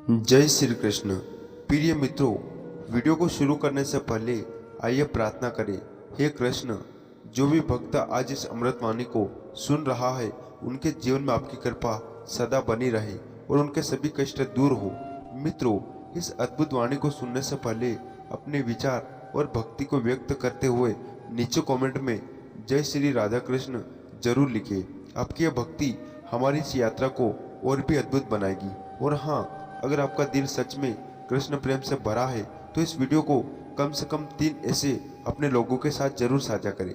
जय श्री कृष्ण। प्रिय मित्रों, वीडियो को शुरू करने से पहले आइए प्रार्थना करें। हे कृष्ण, जो भी भक्त आज इस अमृतवाणी को सुन रहा है, उनके जीवन में आपकी कृपा सदा बनी रहे और उनके सभी कष्ट दूर हो। मित्रों, इस अद्भुत वाणी को सुनने से पहले अपने विचार और भक्ति को व्यक्त करते हुए नीचे कमेंट में जय श्री राधा कृष्ण जरूर लिखें। आपकी यह भक्ति हमारी इस यात्रा को और भी अद्भुत बनाएगी। और हाँ, अगर आपका दिल सच में कृष्ण प्रेम से भरा है तो इस वीडियो को कम से कम 3 ऐसे अपने लोगों के साथ जरूर साझा करें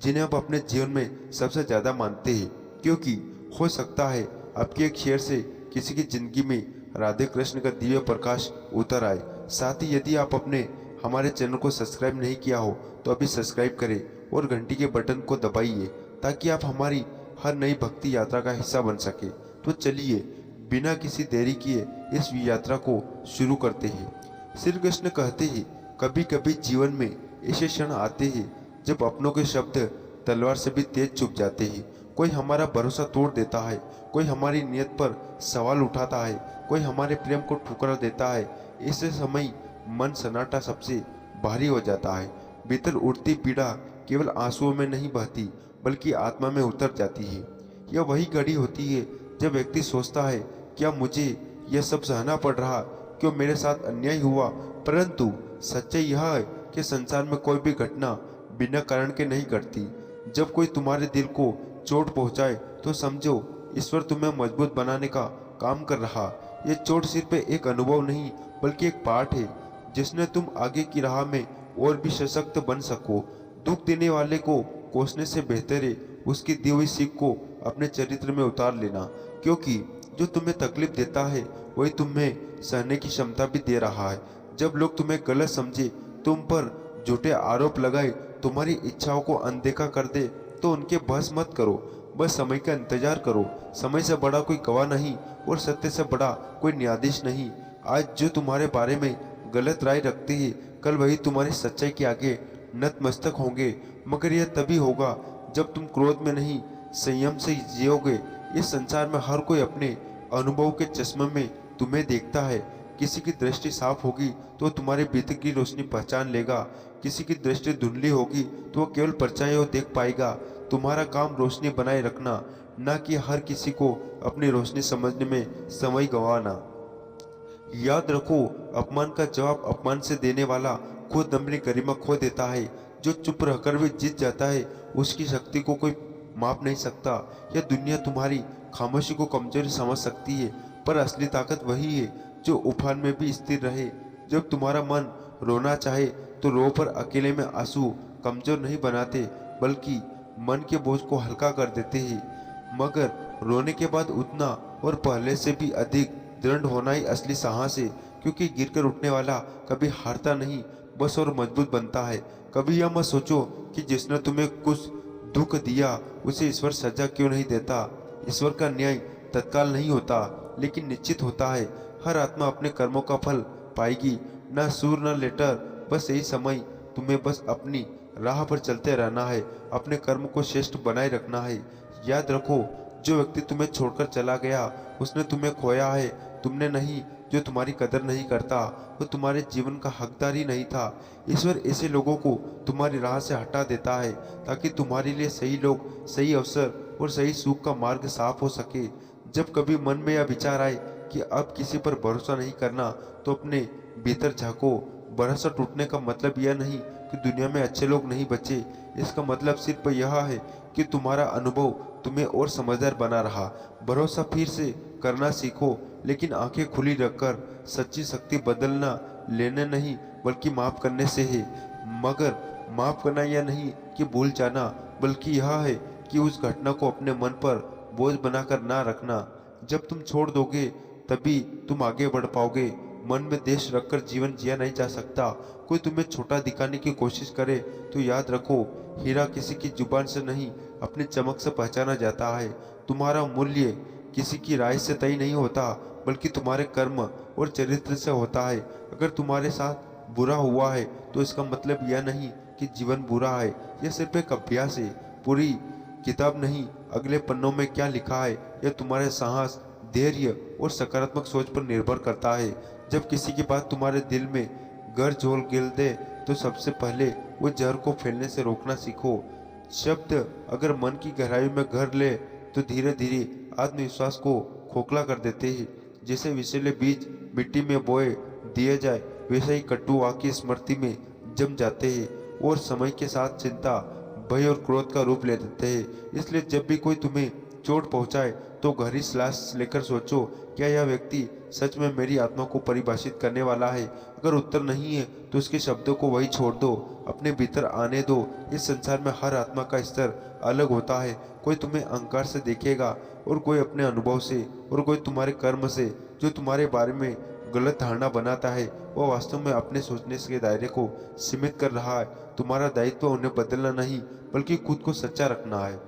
जिन्हें आप अपने जीवन में सबसे ज़्यादा मानते हैं, क्योंकि हो सकता है आपके एक शेयर से किसी की जिंदगी में राधे कृष्ण का दिव्य प्रकाश उतर आए। साथ ही यदि आप अपने हमारे चैनल को सब्सक्राइब नहीं किया हो तो अभी सब्सक्राइब करें और घंटी के बटन को दबाइए ताकि आप हमारी हर नई भक्ति यात्रा का हिस्सा बन सके। तो चलिए बिना किसी देरी किए इस यात्रा को शुरू करते हैं। श्री कृष्ण कहते हैं, कभी कभी जीवन में ऐसे क्षण आते हैं जब अपनों के शब्द तलवार से भी तेज चुभ जाते हैं। कोई हमारा भरोसा तोड़ देता है, कोई हमारी नियत पर सवाल उठाता है, कोई हमारे प्रेम को ठुकरा देता है। ऐसे समय मन सन्नाटा सबसे भारी हो जाता है। भीतर उठती पीड़ा केवल आंसुओं में नहीं बहती बल्कि आत्मा में उतर जाती है। यह वही घड़ी होती है जब व्यक्ति सोचता है, क्या मुझे यह सब सहना पड़ रहा, क्यों मेरे साथ अन्याय हुआ। परंतु सच्चाई यह है कि संसार में कोई भी घटना बिना कारण के नहीं घटती। जब कोई तुम्हारे दिल को चोट पहुंचाए तो समझो ईश्वर तुम्हें मजबूत बनाने का काम कर रहा। यह चोट सिर्फ एक अनुभव नहीं बल्कि एक पाठ है जिसने तुम आगे की राह में और भी सशक्त बन सको। दुख देने वाले को कोसने से बेहतर है उसकी दी हुई सीख को अपने चरित्र में उतार लेना, क्योंकि जो तुम्हें तकलीफ देता है वही तुम्हें सहने की क्षमता भी दे रहा है। जब लोग तुम्हें गलत समझे, तुम पर झूठे आरोप लगाए, तुम्हारी इच्छाओं को अनदेखा कर दे, तो उनके बहस मत करो, बस समय का इंतजार करो। समय से बड़ा कोई गवाह नहीं और सत्य से बड़ा कोई न्यायाधीश नहीं। आज जो तुम्हारे बारे में गलत राय रखते हैं, कल वही तुम्हारी सच्चाई के आगे नतमस्तक होंगे। मगर यह तभी होगा जब तुम क्रोध में नहीं संयम से जियोगे। इस संसार में हर कोई अपने अनुभव के चश्मे में तुम्हें देखता है। किसी की दृष्टि साफ होगी तो तुम्हारे भीतर की रोशनी पहचान लेगा, किसी की दृष्टि धुंधली होगी तो वो केवल परछाई को देख पाएगा। तुम्हारा काम रोशनी बनाए रखना, न कि हर किसी को अपनी रोशनी समझने में समय गंवाना। याद रखो, अपमान का जवाब अपमान से देने वाला खुद अपनी गरिमा खो देता है। जो चुप रहकर भी जीत जाता है उसकी शक्ति को कोई माप नहीं सकता। यह दुनिया तुम्हारी खामोशी को कमजोरी समझ सकती है, पर असली ताकत वही है जो उफान में भी स्थिर रहे। जब तुम्हारा मन रोना चाहे तो रो, पर अकेले में आंसू कमजोर नहीं बनाते बल्कि मन के बोझ को हल्का कर देते हैं। मगर रोने के बाद उतना और पहले से भी अधिक दृढ़ होना ही असली साहस है, क्योंकि गिरकर उठने वाला कभी हारता नहीं, बस और मजबूत बनता है। कभी यह मत सोचो कि जिसने तुम्हें कुछ दुख दिया उसे ईश्वर सजा क्यों नहीं देता। ईश्वर का न्याय तत्काल नहीं होता लेकिन निश्चित होता है। हर आत्मा अपने कर्मों का फल पाएगी, न सूर न लेटर। बस यही समय तुम्हें बस अपनी राह पर चलते रहना है, अपने कर्म को श्रेष्ठ बनाए रखना है। याद रखो, जो व्यक्ति तुम्हें छोड़कर चला गया उसने तुम्हें खोया है, तुमने नहीं। जो तुम्हारी कदर नहीं करता वो तुम्हारे जीवन का हकदार ही नहीं था। ईश्वर ऐसे लोगों को तुम्हारी राह से हटा देता है ताकि तुम्हारे लिए सही लोग, सही अवसर और सही सुख का मार्ग साफ हो सके। जब कभी मन में यह विचार आए कि अब किसी पर भरोसा नहीं करना, तो अपने भीतर झांको। भरोसा टूटने का मतलब यह नहीं कि दुनिया में अच्छे लोग नहीं बचे, इसका मतलब सिर्फ यह है कि तुम्हारा अनुभव तुम्हें और समझदार बना रहा। भरोसा फिर से करना सीखो, लेकिन आंखें खुली रखकर। सच्ची शक्ति बदलना लेने नहीं बल्कि माफ करने से है। मगर माफ करना यह नहीं कि भूल जाना, बल्कि यह है कि उस घटना को अपने मन पर बोझ बनाकर ना रखना। जब तुम छोड़ दोगे तभी तुम आगे बढ़ पाओगे। मन में देश रखकर जीवन जिया नहीं जा सकता। कोई तुम्हें छोटा दिखाने की कोशिश करे तो याद रखो, हीरा किसी की जुबान से नहीं अपनी चमक से पहचाना जाता है। तुम्हारा मूल्य किसी की राय से तय नहीं होता बल्कि तुम्हारे कर्म और चरित्र से होता है। अगर तुम्हारे साथ बुरा हुआ है तो इसका मतलब यह नहीं कि जीवन बुरा है, यह सिर्फ एक अभ्यास है। पूरी किताब नहीं, अगले पन्नों में क्या लिखा है यह तुम्हारे साहस, धैर्य और सकारात्मक सोच पर निर्भर करता है। जब किसी की बात तुम्हारे दिल में घर झोल गिल दे तो सबसे पहले वो जहर को फैलने से रोकना सीखो। शब्द अगर मन की गहराई में घर ले तो धीरे धीरे आत्मविश्वास को खोखला कर देते हैं। जैसे विषैले बीज मिट्टी में बोए दिए जाए वैसे ही कटु वाक्य स्मृति में जम जाते हैं और समय के साथ चिंता, भय और क्रोध का रूप ले लेते हैं। इसलिए जब भी कोई तुम्हें चोट पहुंचाए तो गहरी सांस लेकर सोचो, क्या यह व्यक्ति सच में मेरी आत्मा को परिभाषित करने वाला है? अगर उत्तर नहीं है तो उसके शब्दों को वही छोड़ दो, अपने भीतर आने दो। इस संसार में हर आत्मा का स्तर अलग होता है। कोई तुम्हें अहंकार से देखेगा और कोई अपने अनुभव से और कोई तुम्हारे कर्म से। जो तुम्हारे बारे में गलत धारणा बनाता है वह वास्तव में अपने सोचने के दायरे को सीमित कर रहा है। तुम्हारा दायित्व उन्हें बदलना नहीं बल्कि खुद को सच्चा रखना है।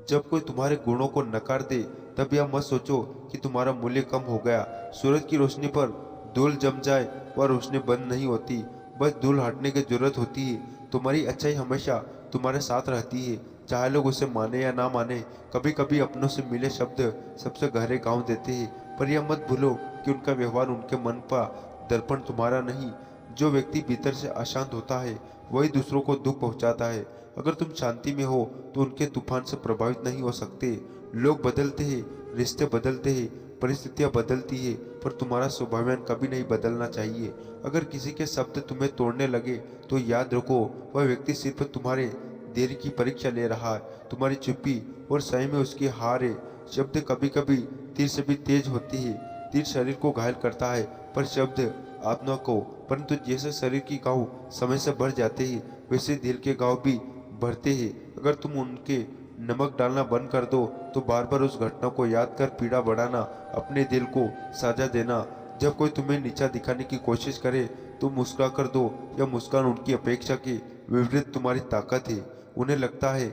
जब कोई तुम्हारे गुणों को नकार दे तब यह मत सोचो कि तुम्हारा मूल्य कम हो गया। सूरज की रोशनी पर धूल जम जाए वह रोशनी बंद नहीं होती, बस धूल हटने की जरूरत होती है। तुम्हारी अच्छाई हमेशा तुम्हारे साथ रहती है, चाहे लोग उसे माने या ना माने। कभी कभी अपनों से मिले शब्द सबसे गहरे घाव देते हैं, पर यह मत भूलो कि उनका व्यवहार उनके मन का दर्पण तुम्हारा नहीं। जो व्यक्ति भीतर से अशांत होता है वही दूसरों को दुख पहुंचाता है। अगर तुम शांति में हो तो उनके तूफान से प्रभावित नहीं हो सकते। लोग बदलते हैं, रिश्ते बदलते हैं, परिस्थितियां बदलती है, पर तुम्हारा स्वभाव कभी नहीं बदलना चाहिए। अगर किसी के शब्द तुम्हें तोड़ने लगे तो याद रखो वह व्यक्ति सिर्फ तुम्हारे देर की परीक्षा ले रहा है। तुम्हारी चुप्पी और सही में उसकी हार है। शब्द कभी कभी तीर से भी तेज होती है। तीर शरीर को घायल करता है पर शब्द आत्मा को। परंतु जैसे शरीर की घाव समय से बढ़ जाते हैं वैसे दिल के घाव भी बढ़ते हैं। अगर तुम उनके नमक डालना बंद कर दो तो बार बार उस घटना को याद कर पीड़ा बढ़ाना, अपने दिल को साजा देना। जब कोई तुम्हें नीचा दिखाने की कोशिश करे तो मुस्कुरा कर दो। यह मुस्कान उनकी अपेक्षा के विपरीत तुम्हारी ताकत है। उन्हें लगता है